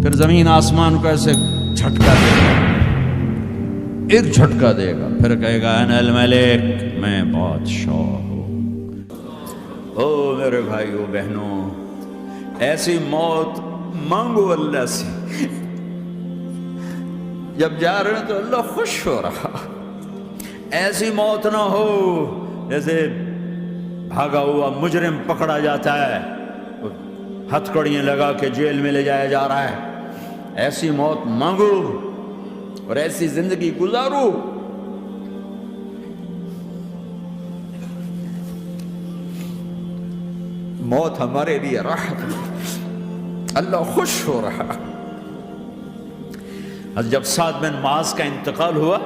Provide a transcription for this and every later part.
پھر زمین آسمان کو ایسے جھٹکا دے گا، ایک جھٹکا دے گا، پھر کہے گا انا الملک، میں بادشاہ ہوں۔ او میرے بھائیو بہنوں، ایسی موت مانگو اللہ سے، جب جا رہے ہیں تو اللہ خوش ہو رہا۔ ایسی موت نہ ہو جیسے بھاگا ہوا مجرم پکڑا جاتا ہے، ہتھکڑیاں لگا کے جیل میں لے جایا جا رہا ہے۔ ایسی موت مانگو اور ایسی زندگی گزارو۔ موت ہمارے لیے راحت ہے، اللہ خوش ہو رہا۔ جب سعد بن معاذ کا انتقال ہوا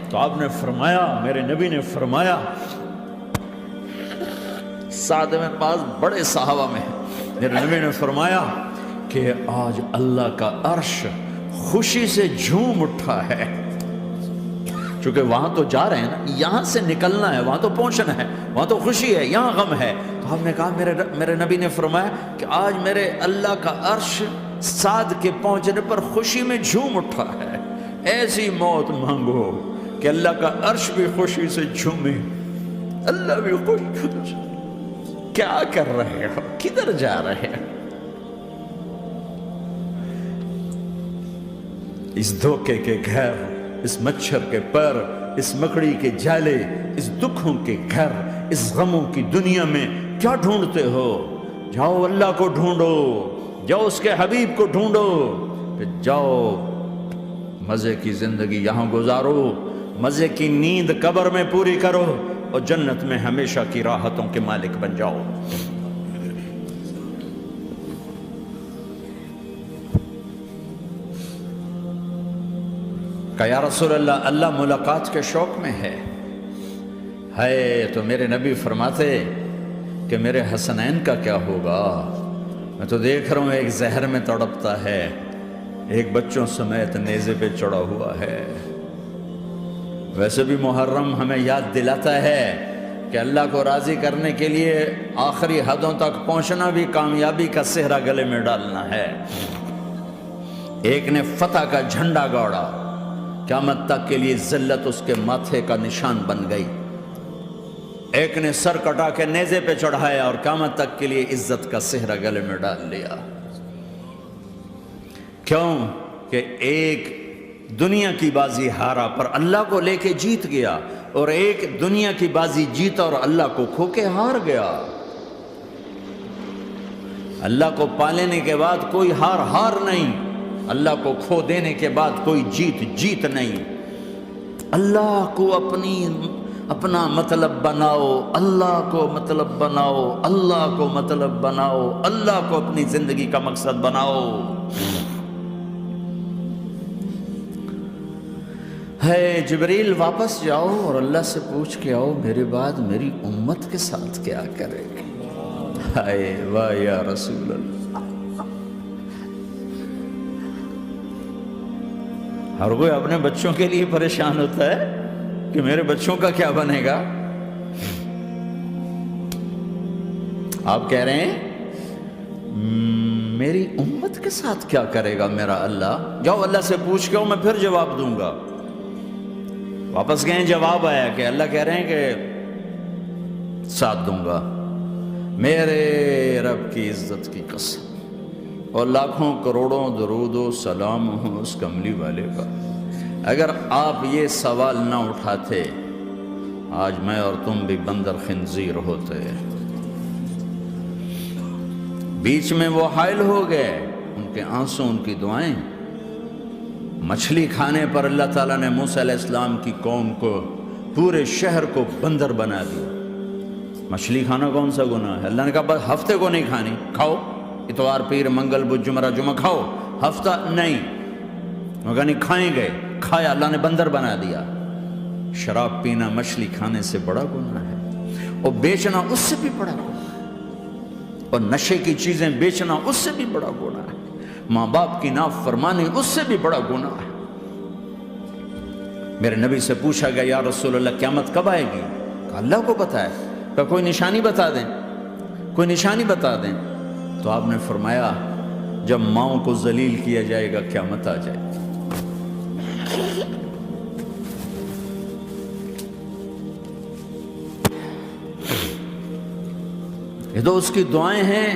تو آپ نے فرمایا، میرے نبی نے فرمایا، سعد بن معاذ بڑے صحابہ میں ہیں، میرے نبی نے فرمایا کہ آج اللہ کا عرش خوشی سے جھوم اٹھا ہے، چونکہ وہاں تو جا رہے ہیں نا، یہاں سے نکلنا ہے، وہاں تو پہنچنا ہے، وہاں تو خوشی ہے، یہاں غم ہے۔ تو ہم نے کہا، میرے نبی نے فرمایا کہ آج میرے اللہ کا عرش سعد کے پہنچنے پر خوشی میں جھوم اٹھا ہے۔ ایسی موت مانگو کہ اللہ کا عرش بھی خوشی سے جھومے، اللہ بھی خوش ہو جائے۔ کیا کر رہے ہو؟ کدھر جا رہے ہیں؟ اس دھوکے کے گھر، اس مچھر کے پر، اس مکڑی کے جالے، اس دکھوں کے گھر، اس غموں کی دنیا میں کیا ڈھونڈتے ہو؟ جاؤ اللہ کو ڈھونڈو، جاؤ اس کے حبیب کو ڈھونڈو، پھر جاؤ مزے کی زندگی یہاں گزارو، مزے کی نیند قبر میں پوری کرو، اور جنت میں ہمیشہ کی راحتوں کے مالک بن جاؤ۔ کہ یا رسول اللہ، اللہ ملاقات کے شوق میں ہے۔ تو میرے نبی فرماتے کہ میرے حسنین کا کیا ہوگا؟ میں تو دیکھ رہا ہوں ایک زہر میں تڑپتا ہے، ایک بچوں سمیت نیزے پہ چڑھا ہوا ہے۔ ویسے بھی محرم ہمیں یاد دلاتا ہے کہ اللہ کو راضی کرنے کے لیے آخری حدوں تک پہنچنا بھی کامیابی کا صحرا گلے میں ڈالنا ہے۔ ایک نے فتح کا جھنڈا گاڑا، قیامت تک کے لیے ذلت اس کے ماتھے کا نشان بن گئی۔ ایک نے سر کٹا کے نیزے پہ چڑھایا اور قیامت تک کے لیے عزت کا صحرا گلے میں ڈال لیا۔ کیوں کہ ایک دنیا کی بازی ہارا پر اللہ کو لے کے جیت گیا، اور ایک دنیا کی بازی جیتا اور اللہ کو کھو کے ہار گیا۔ اللہ کو پا لینے کے بعد کوئی ہار نہیں، اللہ کو کھو دینے کے بعد کوئی جیت نہیں۔ اللہ کو اپنا مطلب بناؤ، اللہ کو مطلب بناؤ، اللہ کو مطلب بناؤ، اللہ کو اپنی زندگی کا مقصد بناؤ۔ جبریل واپس جاؤ اور اللہ سے پوچھ کے آؤ، میرے بعد میری امت کے ساتھ کیا کرے گا؟ واہ یا رسول اللہ۔ ہر کوئی اپنے بچوں کے لیے پریشان ہوتا ہے کہ میرے بچوں کا کیا بنے گا۔ آپ کہہ رہے ہیں میری امت کے ساتھ کیا کرے گا میرا اللہ؟ جاؤ اللہ سے پوچھ کے آؤ، میں پھر جواب دوں گا۔ واپس گئے، جواب آیا کہ اللہ کہہ رہے ہیں کہ ساتھ دوں گا، میرے رب کی عزت کی قسم، اور لاکھوں کروڑوں درود و سلام ہوں اس کملی والے پر۔ اگر آپ یہ سوال نہ اٹھاتے، آج میں اور تم بھی بندر خنزیر ہوتے۔ بیچ میں وہ حائل ہو گئے، ان کے آنسو، ان کی دعائیں۔ مچھلی کھانے پر اللہ تعالیٰ نے موسیٰ علیہ السلام کی قوم کو، پورے شہر کو بندر بنا دیا۔ مچھلی کھانا کون سا گناہ ہے؟ اللہ نے کہا بس ہفتے کو نہیں کھانی، کھاؤ، اتوار پیر منگل بدھ جمعہ جمعہ کھاؤ، ہفتہ نہیں۔ مگر نہیں کھائیں گے، کھایا، اللہ نے بندر بنا دیا۔ شراب پینا مچھلی کھانے سے بڑا گناہ ہے، اور بیچنا اس سے بھی بڑا گناہ ہے، اور نشے کی چیزیں بیچنا اس سے بھی بڑا گناہ ہے، ماں باپ کی نافرمانی اس سے بھی بڑا گناہ ہے۔ میرے نبی سے پوچھا گیا یا رسول اللہ قیامت کب آئے گی؟ کہا اللہ کو پتہ ہے۔ کہا کوئی نشانی بتا دیں، کوئی نشانی بتا دیں۔ تو آپ نے فرمایا جب ماؤں کو ذلیل کیا جائے گا قیامت آ جائے گی۔ یہ تو اس کی دعائیں ہیں،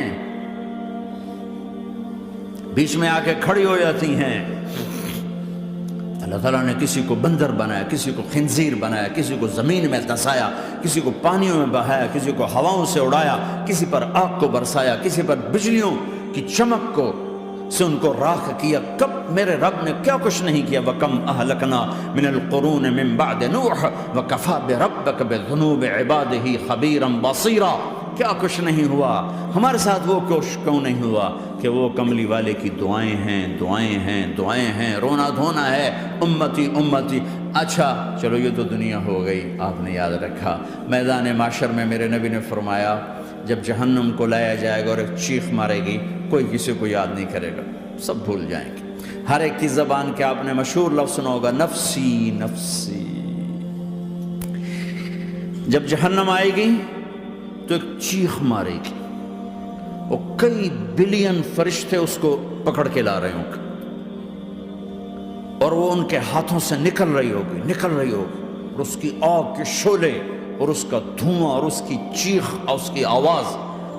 بیچ میں آ کے کھڑی ہو جاتی ہیں۔ اللہ تعالیٰ نے کسی کو بندر بنایا، کسی کو خنزیر بنایا، کسی کو زمین میں دھسایا، کسی کو پانیوں میں بہایا، کسی کو ہواؤں سے اڑایا، کسی پر آگ کو برسایا، کسی پر بجلیوں کی چمک کو سے ان کو راکھ کیا۔ کب میرے رب نے کیا کچھ نہیں کیا۔ وَكَمْ أَهْلَكْنَا مِنَ الْقُرُونِ مِنْ بَعْدِ نُوحٍ وَكَفَى بِرَبِّكَ بِذُنُوبِ عِبَادِهِ خَبِيرًا بَصِيرًا۔ کیا کچھ نہیں ہوا، ہمارے ساتھ وہ کچھ کیوں نہیں ہوا کہ وہ کملی والے کی دعائیں ہیں، دعائیں ہیں، دعائیں ہیں، رونا دھونا ہے، امتی امتی۔ اچھا چلو یہ تو دنیا ہو گئی، آپ نے یاد رکھا۔ میدان معاشر میں میرے نبی نے فرمایا جب جہنم کو لایا جائے گا اور ایک چیخ مارے گی، کوئی کسی کو یاد نہیں کرے گا، سب بھول جائیں گے۔ ہر ایک کی زبان کے آپ نے مشہور لفظ سنا ہوگا، نفسی نفسی۔ جب جہنم آئے گی تو ایک چیخ مارے گی، وہ کئی بلین فرشتے اس کو پکڑ کے لا رہے ہوں گے، اور وہ ان کے ہاتھوں سے نکل رہی ہوگی، اور اس کی آگ کے شعلے اور اس کا دھواں اور اس کی چیخ اور اس کی آواز۔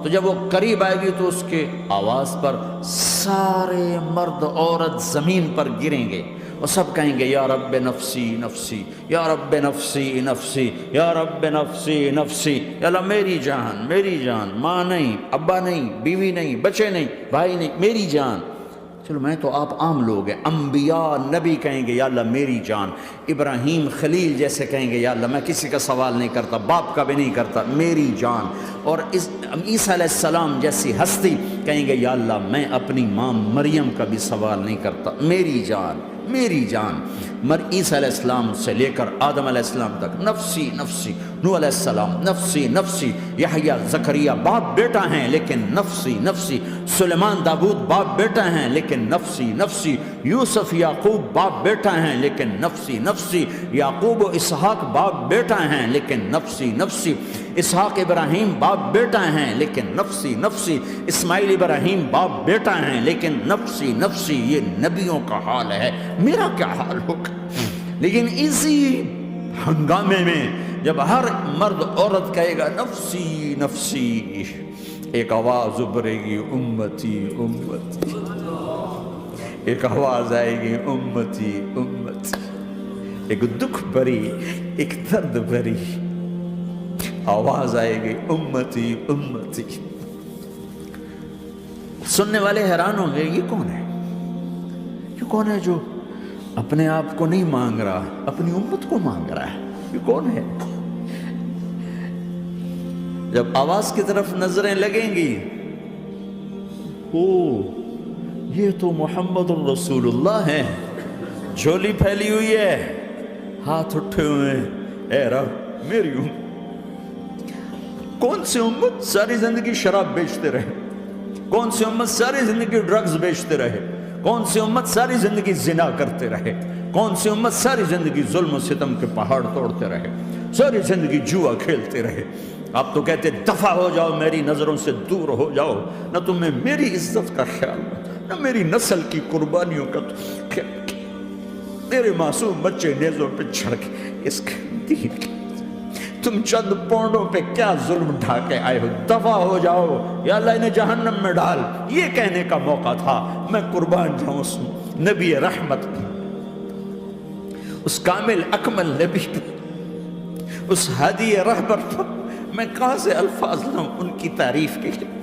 تو جب وہ قریب آئے گی تو اس کے آواز پر سارے مرد عورت زمین پر گریں گے اور سب کہیں گے یا رب نفسی نفسی، یا رب نفسی نفسی، یا رب نفسی نفسی۔ یا اللہ میری جان، میری جان، ماں نہیں، ابا نہیں، بیوی نہیں، بچے نہیں، بھائی نہیں، میری جان۔ چلو میں تو آپ عام لوگ ہیں، انبیاء نبی کہیں گے یا اللہ میری جان، ابراہیم خلیل جیسے کہیں گے یا اللہ میں کسی کا سوال نہیں کرتا، باپ کا بھی نہیں کرتا، میری جان۔ اور عیسیٰ علیہ السلام جیسی ہستی کہیں گے یا اللہ میں اپنی ماں مریم کا بھی سوال نہیں کرتا، میری جان، میری جان۔ عیسیٰ علیہ السلام سے لے کر آدم علیہ السلام تک نفسی نفسی، نوح علیہ السلام نفسی نفسی، یحییٰ زکریا باپ بیٹا ہیں لیکن نفسی نفسی، سلیمان داؤد باپ بیٹا ہیں لیکن نفسی نفسی، یوسف یعقوب باپ بیٹا ہیں لیکن نفسی نفسی، یعقوب و اسحاق باپ بیٹا ہیں لیکن نفسی نفسی، اسحاق ابراہیم باپ بیٹا ہیں لیکن نفسی نفسی، اسماعیل ابراہیم باپ بیٹا ہیں لیکن نفسی نفسی۔ یہ نبیوں کا حال ہے، میرا کیا حال ہوگا؟ لیکن اسی ہنگامے میں جب ہر مرد عورت کہے گا نفسی نفسی، ایک آواز ابھرے گی امتی امتی، ایک آواز آئے گی امتی امتی، ایک دکھ بھری، ایک درد بھری آواز آئے گی امتی امتی۔ سننے والے حیران ہوں گے یہ کون ہے، یہ کون ہے جو اپنے آپ کو نہیں مانگ رہا، اپنی امت کو مانگ رہا ہے، یہ کون ہے؟ جب آواز کی طرف نظریں لگیں گی، او یہ تو محمد الرسول اللہ ہے، جھولی پھیلی ہوئی ہے، ہاتھ اٹھے ہوئے ہیں، اے رب میری امت۔ کون سی امت ساری زندگی شراب بیچتے رہے، کون سی امت ساری زندگی ڈرگز بیچتے رہے، کون سی امت ساری زندگی زنا کرتے رہے، کون سی امت ساری زندگی ظلم و ستم کے پہاڑ توڑتے رہے، ساری زندگی جوا کھیلتے رہے۔ آپ تو کہتے دفع ہو جاؤ، میری نظروں سے دور ہو جاؤ، نہ تمہیں میری عزت کا خیال، نہ میری نسل کی قربانیوں کا خیال، میرے معصوم بچے نیزوں پہ چڑھ کے اس دین کی تم چند پونڈوں پہ کیا ظلم ڈھا کے آئے ہو، دفع ہو جاؤ یا اللہ انہیں جہنم میں ڈال۔ یہ کہنے کا موقع تھا، میں قربان جاؤں اس نبی رحمت پہ، اس کامل اکمل نبی پہ، اس ہادی رہبر پر میں کہاں سے الفاظ لاؤں ان کی تعریف کے لیے۔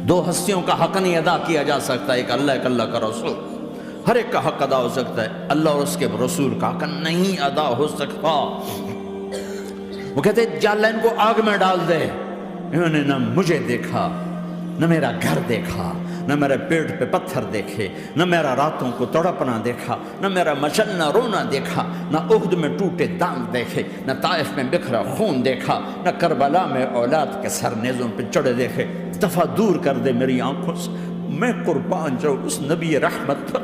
دو ہستیوں کا حق نہیں ادا کیا جا سکتا، ایک اللہ، ایک اللہ کا رسول۔ ہر ایک کا حق ادا ہو سکتا ہے، اللہ اور اس کے رسول کا حق نہیں ادا ہو سکتا۔ وہ کہتے ہیں جا اللہ ان کو آگ میں ڈال دے، انہوں نے نہ مجھے دیکھا، نہ میرا گھر دیکھا، نہ میرے پیٹ پہ پتھر دیکھے، نہ میرا راتوں کو تڑپنا دیکھا، نہ میرا مچلنا رونا دیکھا، نہ احد میں ٹوٹے دانت دیکھے، نہ طائف میں بکھرا خون دیکھا، نہ کربلا میں اولاد کے سر نیزوں پہ چڑھے دیکھے۔ دفعہ دور کر دے میری آنکھوں سے، میں قربان جاؤں اس نبی رحمت پر۔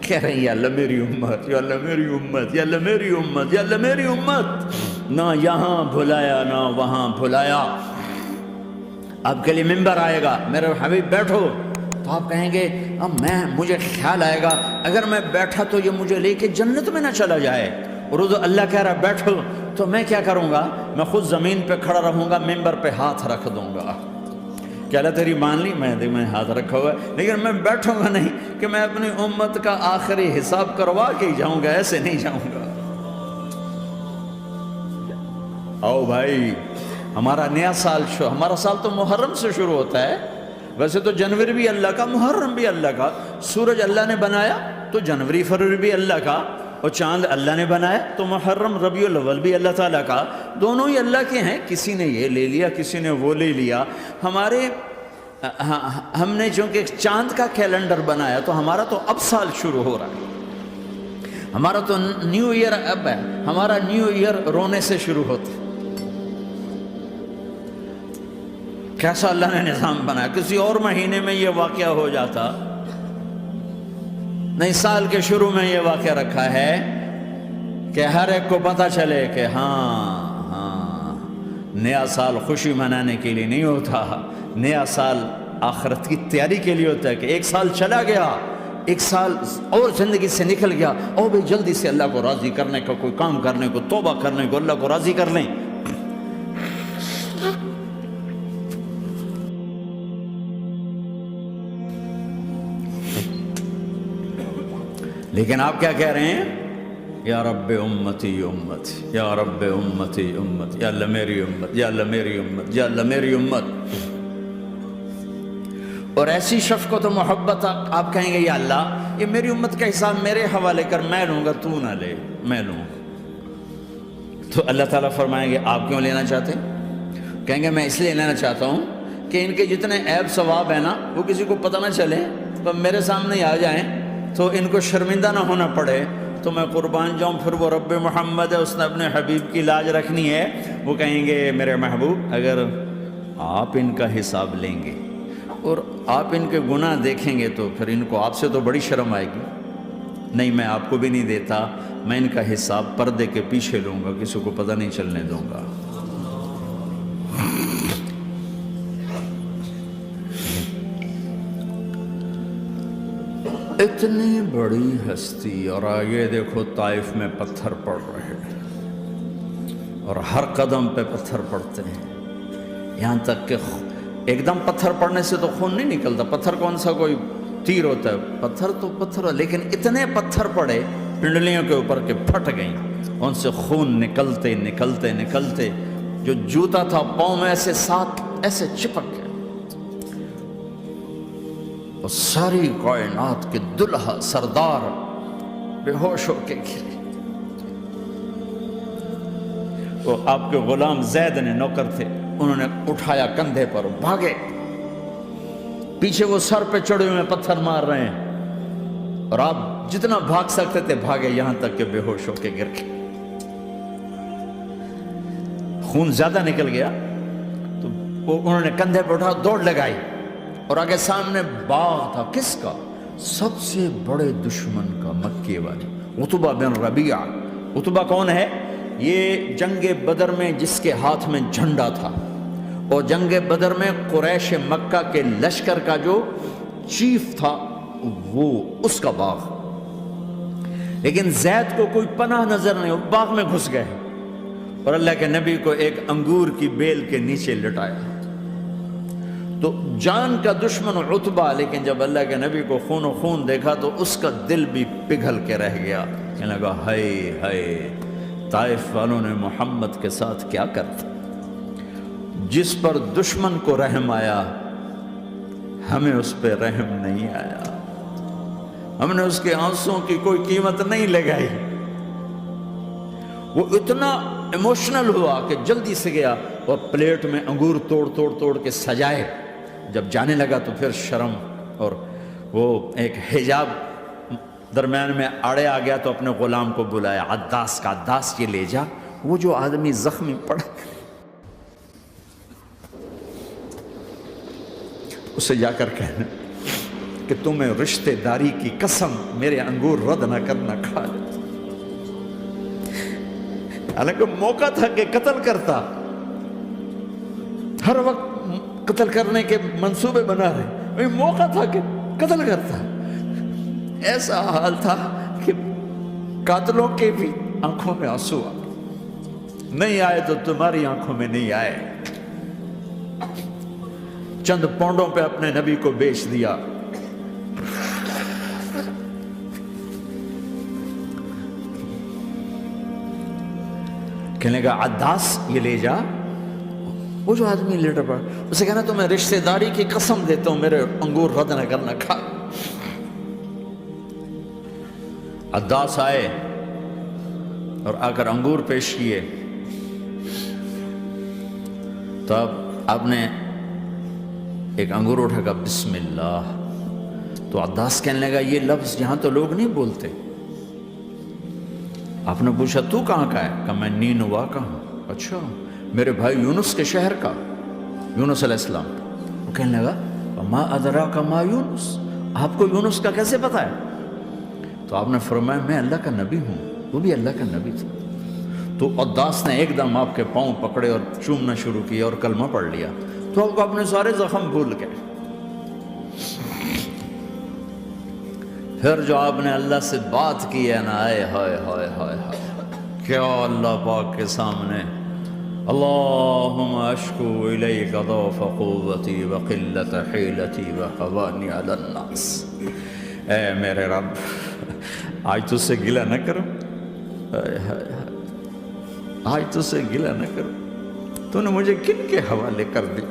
کہہ رہے ہیں یا اللہ میری امت، یا اللہ میری امت، یا اللہ میری امت، یا اللہ میری امت۔ نہ یہاں بھلایا نہ وہاں بھلایا، آپ کے لیے ممبر آئے گا، میرے حبیب بیٹھو، تو آپ کہیں گے اب مجھے خیال آئے گا اگر میں بیٹھا تو یہ مجھے لے کے جنت میں نہ چلا جائے، اور اللہ کہہ رہا بیٹھو، تو میں کیا کروں گا؟ میں خود زمین پہ کھڑا رہوں گا، ممبر پہ ہاتھ رکھ دوں گا کہ اللہ تیری مان لی، میں ہاتھ رکھا ہوا ہے، لیکن میں بیٹھوں گا نہیں کہ میں اپنی امت کا آخری حساب کروا کے ہی جاؤں گا، ایسے نہیں جاؤں گا۔ آؤ بھائی، ہمارا نیا سال ہمارا سال تو محرم سے شروع ہوتا ہے، ویسے تو جنوری بھی اللہ کا، محرم بھی اللہ کا، سورج اللہ نے بنایا تو جنوری فروری بھی اللہ کا، اور چاند اللہ نے بنایا تو محرم ربیع الاول بھی اللہ تعالیٰ کا، دونوں ہی اللہ کے ہیں، کسی نے یہ لے لیا کسی نے وہ لے لیا۔ ہم نے چونکہ چاند کا کیلنڈر بنایا تو ہمارا تو اب سال شروع ہو رہا ہے، ہمارا تو نیو ایئر اب ہے، ہمارا نیو ایئر رونے سے شروع ہوتا ہے۔ کیسا اللہ نے نظام بنایا، کسی اور مہینے میں یہ واقعہ ہو جاتا، نہیں سال کے شروع میں یہ واقعہ رکھا ہے کہ ہر ایک کو پتہ چلے کہ ہاں نیا سال خوشی منانے کے لیے نہیں ہوتا، نیا سال آخرت کی تیاری کے لیے ہوتا ہے کہ ایک سال چلا گیا، ایک سال اور زندگی سے نکل گیا، اور بھی جلدی سے اللہ کو راضی کرنے کا کوئی کام کرنے کو، توبہ کرنے کو، اللہ کو راضی کر لیں۔ لیکن آپ کیا کہہ رہے ہیں؟ یا رب امتی امتی، یا رب امتی امت، یا اللہ میری امت، یا اللہ میری امت، یا اللہ میری امت۔ اور ایسی شفقت و محبت آپ کہیں گے یا اللہ یہ میری امت کا حساب میرے حوالے کر، میں لوں گا، تو نہ لے، میں لوں۔ تو اللہ تعالیٰ فرمائیں گے آپ کیوں لینا چاہتے ہیں؟ کہیں گے میں اس لیے لینا چاہتا ہوں کہ ان کے جتنے عیب ثواب ہیں نا وہ کسی کو پتہ نہ چلے، تو میرے سامنے ہی آ جائیں تو ان کو شرمندہ نہ ہونا پڑے، تو میں قربان جاؤں۔ پھر وہ رب محمد ہے، اس نے اپنے حبیب کی لاج رکھنی ہے، وہ کہیں گے میرے محبوب اگر آپ ان کا حساب لیں گے اور آپ ان کے گناہ دیکھیں گے تو پھر ان کو آپ سے تو بڑی شرم آئے گی، نہیں میں آپ کو بھی نہیں دیتا، میں ان کا حساب پردے کے پیچھے لوں گا، کسی کو پتہ نہیں چلنے دوں گا۔ اتنی بڑی ہستی، اور آگے دیکھو طائف میں پتھر پڑ رہے ہیں، اور ہر قدم پہ پتھر پڑتے ہیں، یہاں تک کہ ایک دم پتھر پڑنے سے تو خون نہیں نکلتا، پتھر کون سا کوئی تیر ہوتا ہے، پتھر تو پتھر، لیکن اتنے پتھر پڑے پنڈلیوں کے اوپر کے پھٹ گئیں، ان سے خون نکلتے نکلتے نکلتے جو جوتا تھا پاؤں میں ایسے ساتھ ایسے چپک گیا، اور ساری کائنات کے دلہا سردار بے ہوش ہو کے گرے۔ وہ آپ کے غلام زید نے نوکر تھے، انہوں نے اٹھایا کندھے پر، بھاگے، پیچھے وہ سر پہ چڑھے ہوئے پتھر مار رہے ہیں، اور آپ جتنا بھاگ سکتے تھے بھاگے، یہاں تک کہ بے ہوش ہو کے گر گئے۔ خون زیادہ نکل گیا تو انہوں نے کندھے پہ اٹھا، دوڑ لگائی، اور آگے سامنے باغ تھا، کس کا؟ سب سے بڑے دشمن کا، مکے والے عتبہ بن ربیعہ۔ عتبہ کون ہے؟ یہ جنگ بدر میں جس کے ہاتھ میں جھنڈا تھا، اور جنگ بدر میں قریش مکہ کے لشکر کا جو چیف تھا وہ اس کا باغ، لیکن زید کو کوئی پناہ نظر نہیں، وہ باغ میں گھس گئے، اور اللہ کے نبی کو ایک انگور کی بیل کے نیچے لٹایا۔ تو جان کا دشمن عتبہ، لیکن جب اللہ کے نبی کو خون و خون دیکھا تو اس کا دل بھی پگھل کے رہ گیا، کہنے لگا ہائے ہائے، طائف والوں نے محمد کے ساتھ کیا کرتا، جس پر دشمن کو رحم آیا ہمیں اس پہ رحم نہیں آیا، ہم نے اس کے آنسوں کی کوئی قیمت نہیں لگائی۔ وہ اتنا ایموشنل ہوا کہ جلدی سے گیا اور پلیٹ میں انگور توڑ توڑ توڑ کے سجائے، جب جانے لگا تو پھر شرم اور وہ ایک حجاب درمیان میں آڑے آ گیا، تو اپنے غلام کو بلایا، عداس کا، عداس یہ لے جا وہ جو آدمی زخمی پڑا، اسے جا کر کہنا کہ تمہیں رشتہ داری کی قسم میرے انگور رد نہ کرنا، کھا لے۔ حالانکہ موقع تھا کہ قتل کرتا، ہر وقت قتل کرنے کے منصوبے بنا رہے، موقع تھا کہ قتل کرتا۔ ایسا حال تھا کہ قاتلوں کے بھی آنکھوں میں آنسو آ نہیں آئے تو تمہاری آنکھوں میں نہیں آئے۔ چند پونڈوں پہ اپنے نبی کو بیچ دیا۔ کہنے لگا عداس یہ لے جا۔ وہ جو آدمی لیٹر پڑا اسے کہنا تو میں رشتہ داری کی قسم دیتا ہوں میرے انگور رد نہ کرنا، کھا۔ عداس آئے اور آ کر انگور پیش کیے، تو اب آپ نے ایک انگور اٹھا کر بسم اللہ۔ تو عداس کہنے لگا یہ لفظ یہاں تو لوگ نہیں بولتے۔ آپ نے پوچھا تو کہاں کا ہے؟ کہا میں نینوا کا ہوں۔ اچھا، میرے بھائی یونس کے شہر کا، یونس علیہ السلام۔ وہ کہنے لگا ما ادراک ما یونس، آپ کو یونس کا کیسے پتا ہے؟ تو آپ نے فرمایا میں اللہ کا نبی ہوں، وہ بھی اللہ کا نبی تھا۔ تو عداس نے ایک دم آپ کے پاؤں پکڑے اور چومنا شروع کیا اور کلمہ پڑھ لیا، تو آپ کو اپنے سارے زخم بھول گئے۔ پھر جو آپ نے اللہ سے بات کی ہے نا، آئے ہائے ہائے ہائے کیا اللہ پاک کے سامنے اللہم اشکو الیک ضعف قوتی وقلت حیلتی وقوانی علی الناس۔ اے میرے رب آج تجھ سے گلہ نہ کروں، آج تجھ سے گلہ نہ کروں، تو نے مجھے کن کے حوالے کر دی،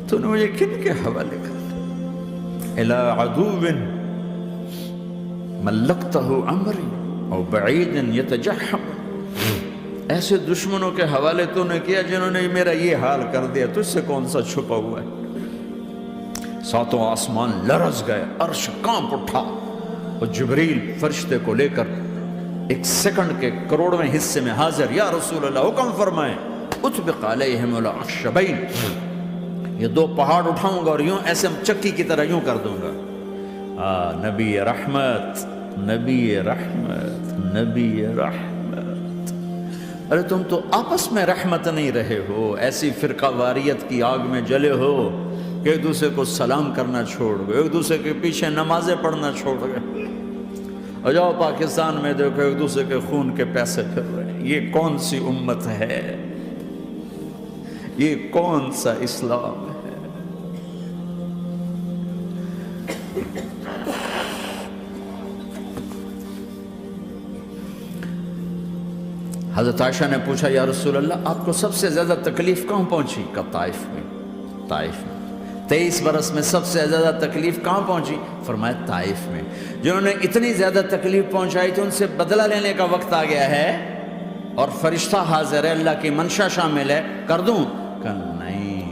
تو نے مجھے کن کے حوالے کر دی؟ الى عدو ملکتہ عمری او بعید یتجحم، ایسے دشمنوں کے حوالے تو نے کیا جنہوں نے میرا یہ حال کر دیا، تجھ سے کون سا چھپا ہوا ہے؟ ساتوں آسمان لرز گئے، عرش کانپ اٹھا، اور جبریل فرشتے کو لے کر ایک سیکنڈ کے کروڑویں حصے میں حاضر، یا رسول اللہ حکم فرمائیں اطبق علیہم العشبین، یہ دو پہاڑ اٹھاؤں گا اور یوں ایسے چکی کی طرح یوں کر دوں گا۔ نبی رحمت، نبی رحمت، نبی رحمت۔ ارے تم تو آپس میں رحمت نہیں رہے ہو، ایسی فرقہ واریت کی آگ میں جلے ہو کہ ایک دوسرے کو سلام کرنا چھوڑ گئے، ایک دوسرے کے پیچھے نمازیں پڑھنا چھوڑ گئے۔ اور جاؤ پاکستان میں دیکھو ایک دوسرے کے خون کے پیسے پھر رہے ہیں۔ یہ کون سی امت ہے؟ یہ کون سا اسلام ہے؟ حضرت عائشہ نے پوچھا یا رسول اللہ آپ کو سب سے زیادہ تکلیف کہاں پہنچی؟ کہا طائف میں، طائف میں۔ 23 برس میں سب سے زیادہ تکلیف کہاں پہنچی؟ فرمایا طائف میں۔ جنہوں نے اتنی زیادہ تکلیف پہنچائی تھی ان سے بدلہ لینے کا وقت آ گیا ہے، اور فرشتہ حاضر ہے، اللہ کی منشا شامل ہے، کر دوں؟ کہ نہیں،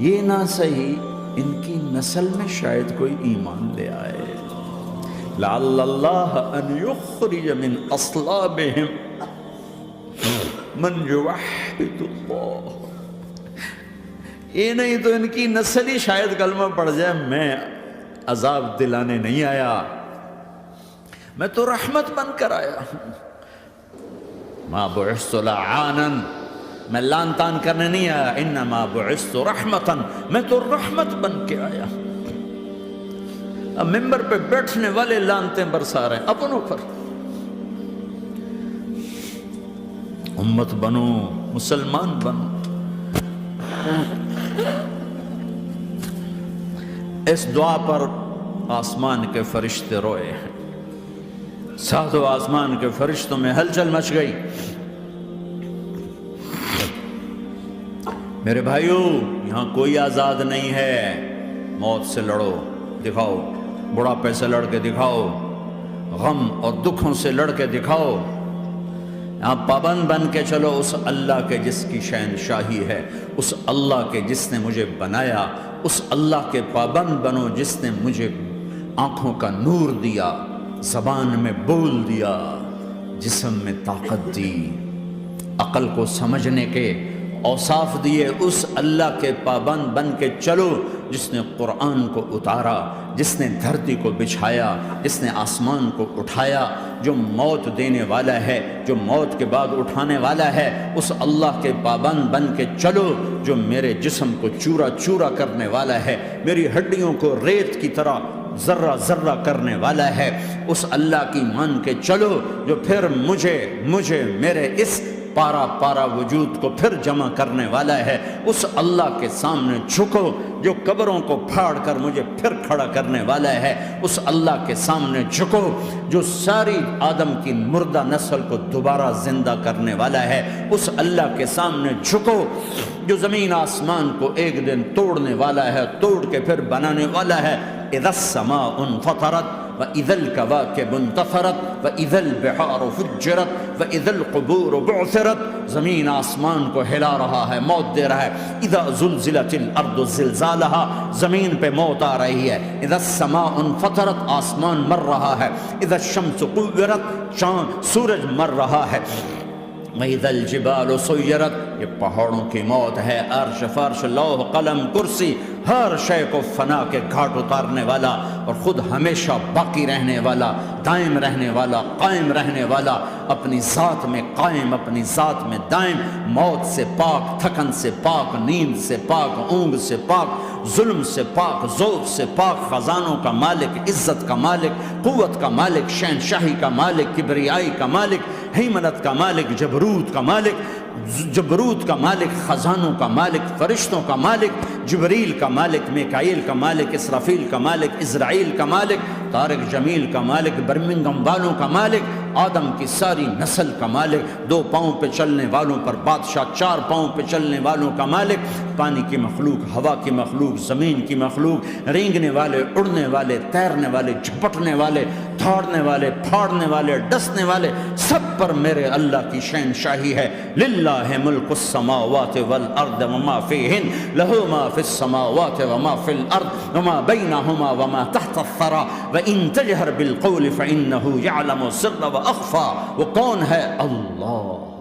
یہ نہ صحیح، ان کی نسل میں شاید کوئی ایمان لے آئے، لعل اللہ ان یخرج من اصلابہم من یوحد اللہ۔ یہ نہیں تو ان کی نسل ہی شاید کلمہ پڑھ جائے۔ میں عذاب دلانے نہیں آیا، میں تو رحمت بن کر آیا ہوں۔ ما بعثت لعانا، میں لان تان کرنے نہیں آیا، انما بعثت رحمتا، میں تو رحمت بن کے آیا۔ اب ممبر پہ بیٹھنے والے لانتیں برسا رہے ہیں اپنوں پر۔ امت بنو، مسلمان بنو۔ اس دعا پر آسمان کے فرشتے روئے ہیں، ساتوں آسمان کے فرشتوں میں ہلچل مچ گئی۔ میرے بھائیو، یہاں کوئی آزاد نہیں ہے۔ موت سے لڑو، دکھاؤ، بڑھاپے سے لڑ کے دکھاؤ، غم اور دکھوں سے لڑ کے دکھاؤ۔ یہاں پابند بن کے چلو اس اللہ کے جس کی شہنشاہی ہے، اس اللہ کے جس نے مجھے بنایا، اس اللہ کے پابند بنو جس نے مجھے آنکھوں کا نور دیا، زبان میں بول دیا، جسم میں طاقت دی، عقل کو سمجھنے کے اوصاف دیے۔ اس اللہ کے پابند بن کے چلو جس نے قرآن کو اتارا، جس نے دھرتی کو بچھایا، جس نے آسمان کو اٹھایا، جو موت دینے والا ہے، جو موت کے بعد اٹھانے والا ہے، اس اللہ کے پابند بن کے چلو جو میرے جسم کو چورا چورا کرنے والا ہے، میری ہڈیوں کو ریت کی طرح ذرہ ذرہ کرنے والا ہے، اس اللہ کی مان کے چلو جو پھر مجھے میرے اس پارا پارا وجود کو پھر جمع کرنے والا ہے، اس اللہ کے سامنے جھکو جو قبروں کو پھاڑ کر مجھے پھر کھڑا کرنے والا ہے، اس اللہ کے سامنے جھکو جو ساری آدم کی مردہ نسل کو دوبارہ زندہ کرنے والا ہے، اس اللہ کے سامنے جھکو جو زمین آسمان کو ایک دن توڑنے والا ہے، توڑ کے پھر بنانے والا ہے۔ اذا السماء انفطرت وَإِذَا الْكَوَاكِبُ انْتَثَرَتْ وَإِذَا الْبِحَارُ فُجِّرَتْ وَإِذَا الْقُبُورُ بُعْثِرَتْ، زمین آسمان کو ہلا رہا ہے، موت دے رہا ہے۔ اِذَا زُلْزِلَتِ الْأَرْضُ زِلْزَالَهَا، زمین پہ موت آ رہی ہے۔ اِذَا السَّمَاءُ انْفَطَرَتْ، آسمان مر رہا ہے۔ اِذَا الشَّمْسُ كُوِّرَتْ، سورج مر رہا ہے۔ وَإِذَا الْجِبَالُ سُيِّرَتْ، یہ پہاڑوں کی موت ہے۔ عرش فرش لوح قلم کرسی ہر شے کو فنا کے گھاٹ اتارنے والا اور خود ہمیشہ باقی رہنے والا، دائم رہنے والا، قائم رہنے والا، اپنی ذات میں قائم، اپنی ذات میں دائم، موت سے پاک، تھکن سے پاک، نیند سے پاک، اونگ سے پاک، ظلم سے پاک، ذوق سے پاک، خزانوں کا مالک، عزت کا مالک، قوت کا مالک، شہنشاہی کا مالک، کبریائی کا مالک، ہیمنت کا مالک، جبروت کا مالک، خزانوں کا مالک، فرشتوں کا مالک، جبریل کا مالک، میکائیل کا مالک، اسرافیل کا مالک، اسرائیل کا مالک، طارق جمیل کا مالک، برمنگم والوں کا مالک، آدم کی ساری نسل کا مالک، 2 پاؤں پہ چلنے والوں پر بادشاہ، 4 پاؤں پہ چلنے والوں کا مالک، پانی کی مخلوق، ہوا کی مخلوق، زمین کی مخلوق، رینگنے والے، اڑنے والے، تیرنے والے، جھپٹنے والے، دھاڑنے والے، پھاڑنے والے، ڈسنے والے، سب پر میرے اللہ کی شہنشاہی ہے۔ للہ ملک السماوات والارض وما فیہن، لہ ما فی السماوات وما فی الارض وما بینہما وما تحت الثری وان تجہر بالقول فانہ یعلم السر واخفی۔ وہ کون ہے؟ اللہ۔